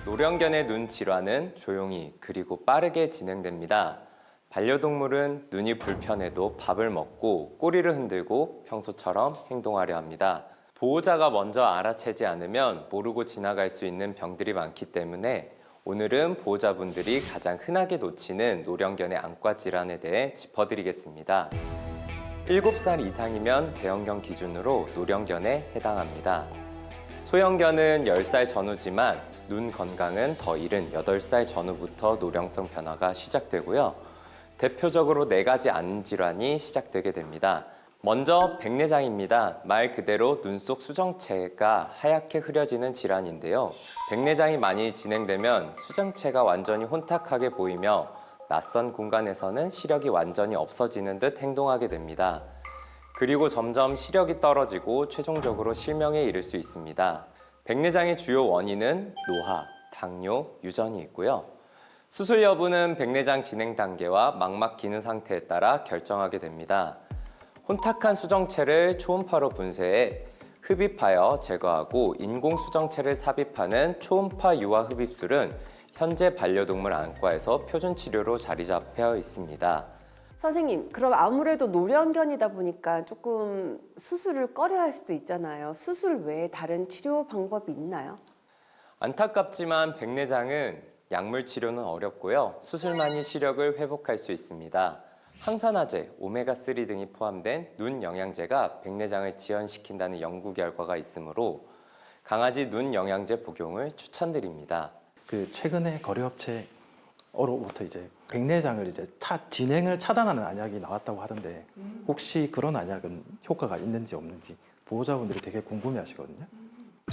노령견의 눈 질환은 조용히 그리고 빠르게 진행됩니다. 반려동물은 눈이 불편해도 밥을 먹고 꼬리를 흔들고 평소처럼 행동하려 합니다. 보호자가 먼저 알아채지 않으면 모르고 지나갈 수 있는 병들이 많기 때문에 오늘은 보호자분들이 가장 흔하게 놓치는 노령견의 안과 질환에 대해 짚어드리겠습니다. 7살 이상이면 대형견 기준으로 노령견에 해당합니다. 소형견은 10살 전후지만 눈 건강은 더 이른 8살 전후부터 노령성 변화가 시작되고요. 대표적으로 4가지 안 질환이 시작되게 됩니다. 먼저 백내장입니다. 말 그대로 눈 속 수정체가 하얗게 흐려지는 질환인데요. 백내장이 많이 진행되면 수정체가 완전히 혼탁하게 보이며 낯선 공간에서는 시력이 완전히 없어지는 듯 행동하게 됩니다. 그리고 점점 시력이 떨어지고 최종적으로 실명에 이를 수 있습니다. 백내장의 주요 원인은 노화, 당뇨, 유전이 있고요. 수술 여부는 백내장 진행 단계와 망막 기능 상태에 따라 결정하게 됩니다. 혼탁한 수정체를 초음파로 분쇄해 흡입하여 제거하고 인공 수정체를 삽입하는 초음파 유화 흡입술은 현재 반려동물 안과에서 표준 치료로 자리 잡혀 있습니다. 선생님, 그럼 아무래도 노령견이다 보니까 조금 수술을 꺼려할 수도 있잖아요. 수술 외에 다른 치료 방법이 있나요? 안타깝지만 백내장은 약물 치료는 어렵고요. 수술만이 시력을 회복할 수 있습니다. 항산화제, 오메가3 등이 포함된 눈 영양제가 백내장을 지연시킨다는 연구 결과가 있으므로 강아지 눈 영양제 복용을 추천드립니다. 최근에 거래업체로부터 이제 백내장을 진행을 차단하는 안약이 나왔다고 하던데 혹시 그런 안약은 효과가 있는지 없는지 보호자분들이 되게 궁금해하시거든요.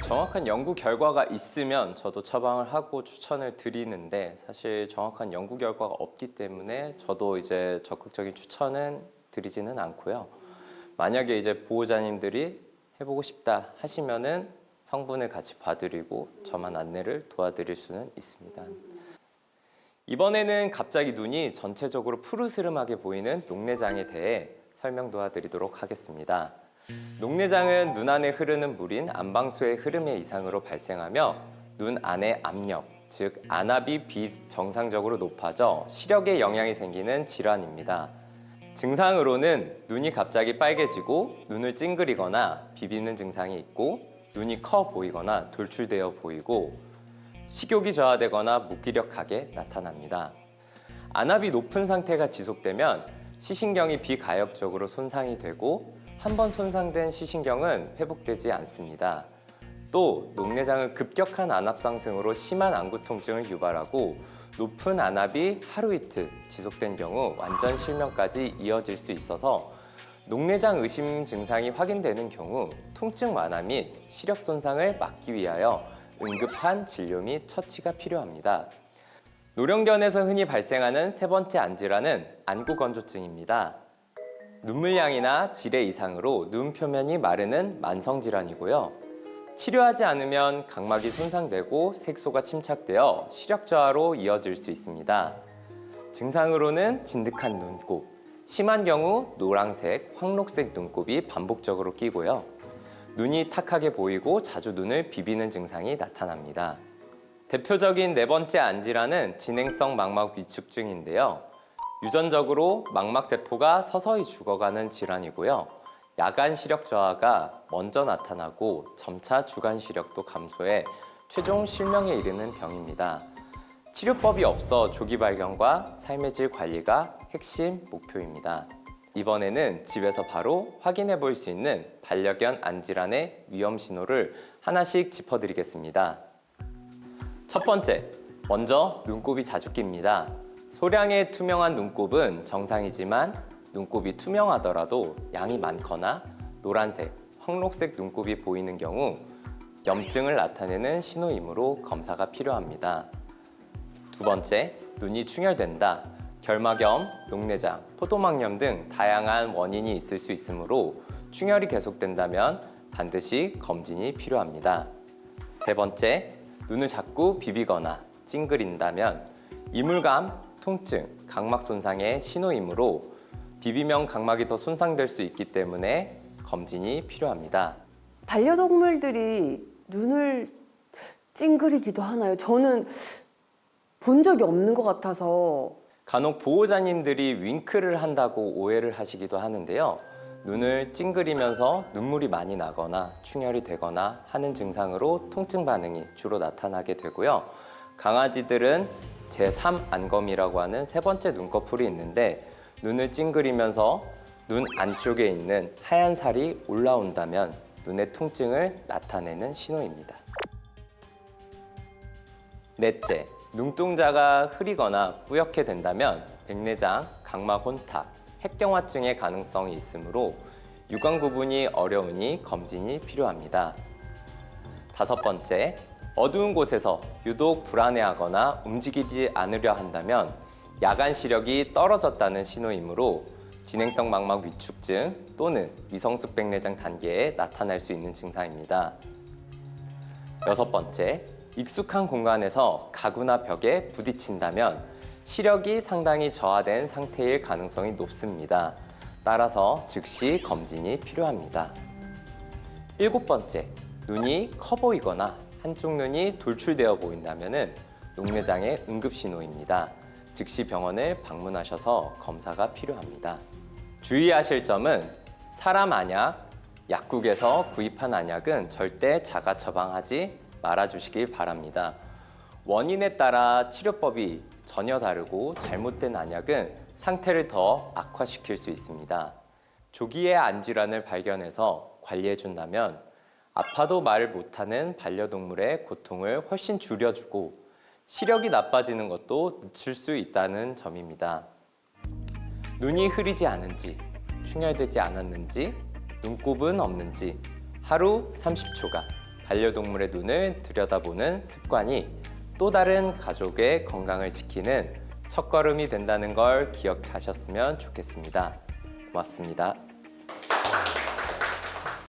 정확한 연구 결과가 있으면 저도 처방을 하고 추천을 드리는데 사실 정확한 연구 결과가 없기 때문에 저도 이제 적극적인 추천은 드리지는 않고요. 만약에 이제 보호자님들이 해보고 싶다 하시면은 성분을 같이 봐드리고 저만 안내를 도와드릴 수는 있습니다. 이번에는 갑자기 눈이 전체적으로 푸르스름하게 보이는 녹내장에 대해 설명 도와드리도록 하겠습니다. 녹내장은 눈 안에 흐르는 물인 안방수의 흐름의 이상으로 발생하며 눈 안의 압력, 즉 안압이 비정상적으로 높아져 시력에 영향이 생기는 질환입니다. 증상으로는 눈이 갑자기 빨개지고 눈을 찡그리거나 비비는 증상이 있고 눈이 커 보이거나 돌출되어 보이고 식욕이 저하되거나 무기력하게 나타납니다. 안압이 높은 상태가 지속되면 시신경이 비가역적으로 손상이 되고 한번 손상된 시신경은 회복되지 않습니다. 또 녹내장은 급격한 안압 상승으로 심한 안구 통증을 유발하고 높은 안압이 하루 이틀 지속된 경우 완전 실명까지 이어질 수 있어서 녹내장 의심 증상이 확인되는 경우 통증 완화 및 시력 손상을 막기 위하여 응급한 진료 및 처치가 필요합니다. 노령견에서 흔히 발생하는 3번째 안질환은 안구건조증입니다. 눈물량이나 질의 이상으로 눈 표면이 마르는 만성질환이고요. 치료하지 않으면 각막이 손상되고 색소가 침착되어 시력 저하로 이어질 수 있습니다. 증상으로는 진득한 눈곱, 심한 경우 노란색, 황록색 눈곱이 반복적으로 끼고요. 눈이 탁하게 보이고 자주 눈을 비비는 증상이 나타납니다. 대표적인 4번째 안질환은 진행성 망막 위축증인데요. 유전적으로 망막세포가 서서히 죽어가는 질환이고요. 야간 시력 저하가 먼저 나타나고 점차 주간 시력도 감소해 최종 실명에 이르는 병입니다. 치료법이 없어 조기 발견과 삶의 질 관리가 핵심 목표입니다. 이번에는 집에서 바로 확인해 볼 수 있는 반려견 안질환의 위험 신호를 하나씩 짚어드리겠습니다. 첫 번째, 먼저 눈곱이 자주 낍니다. 소량의 투명한 눈곱은 정상이지만 눈곱이 투명하더라도 양이 많거나 노란색, 황록색 눈곱이 보이는 경우 염증을 나타내는 신호이므로 검사가 필요합니다. 두 번째, 눈이 충혈된다. 결막염, 녹내장, 포도막염 등 다양한 원인이 있을 수 있으므로 충혈이 계속된다면 반드시 검진이 필요합니다. 세 번째, 눈을 자꾸 비비거나 찡그린다면 이물감, 통증, 각막 손상의 신호이므로 비비면 각막이 더 손상될 수 있기 때문에 검진이 필요합니다. 반려동물들이 눈을 찡그리기도 하나요? 저는 본 적이 없는 것 같아서. 간혹 보호자님들이 윙크를 한다고 오해를 하시기도 하는데요. 눈을 찡그리면서 눈물이 많이 나거나 충혈이 되거나 하는 증상으로 통증 반응이 주로 나타나게 되고요. 강아지들은 제3 안검이라고 하는 세 번째 눈꺼풀이 있는데 눈을 찡그리면서 눈 안쪽에 있는 하얀 살이 올라온다면 눈의 통증을 나타내는 신호입니다. 넷째, 눈동자가 흐리거나 뿌옇게 된다면 백내장, 각막 혼탁, 핵경화증의 가능성이 있으므로 육안 구분이 어려우니 검진이 필요합니다. 다섯 번째, 어두운 곳에서 유독 불안해하거나 움직이지 않으려 한다면 야간 시력이 떨어졌다는 신호이므로 진행성 망막 위축증 또는 위성숙 백내장 단계에 나타날 수 있는 증상입니다. 여섯 번째, 익숙한 공간에서 가구나 벽에 부딪힌다면 시력이 상당히 저하된 상태일 가능성이 높습니다. 따라서 즉시 검진이 필요합니다. 일곱 번째, 눈이 커 보이거나 한쪽 눈이 돌출되어 보인다면 녹내장의 응급 신호입니다. 즉시 병원을 방문하셔서 검사가 필요합니다. 주의하실 점은 사람 안약, 약국에서 구입한 안약은 절대 자가 처방하지 말아주시길 바랍니다. 원인에 따라 치료법이 전혀 다르고 잘못된 안약은 상태를 더 악화시킬 수 있습니다. 조기에 안질환을 발견해서 관리해준다면 아파도 말을 못하는 반려동물의 고통을 훨씬 줄여주고 시력이 나빠지는 것도 늦출 수 있다는 점입니다. 눈이 흐리지 않은지, 충혈되지 않았는지, 눈곱은 없는지 하루 30초간 반려동물의 눈을 들여다보는 습관이 또 다른 가족의 건강을 지키는 첫걸음이 된다는 걸 기억하셨으면 좋겠습니다. 고맙습니다.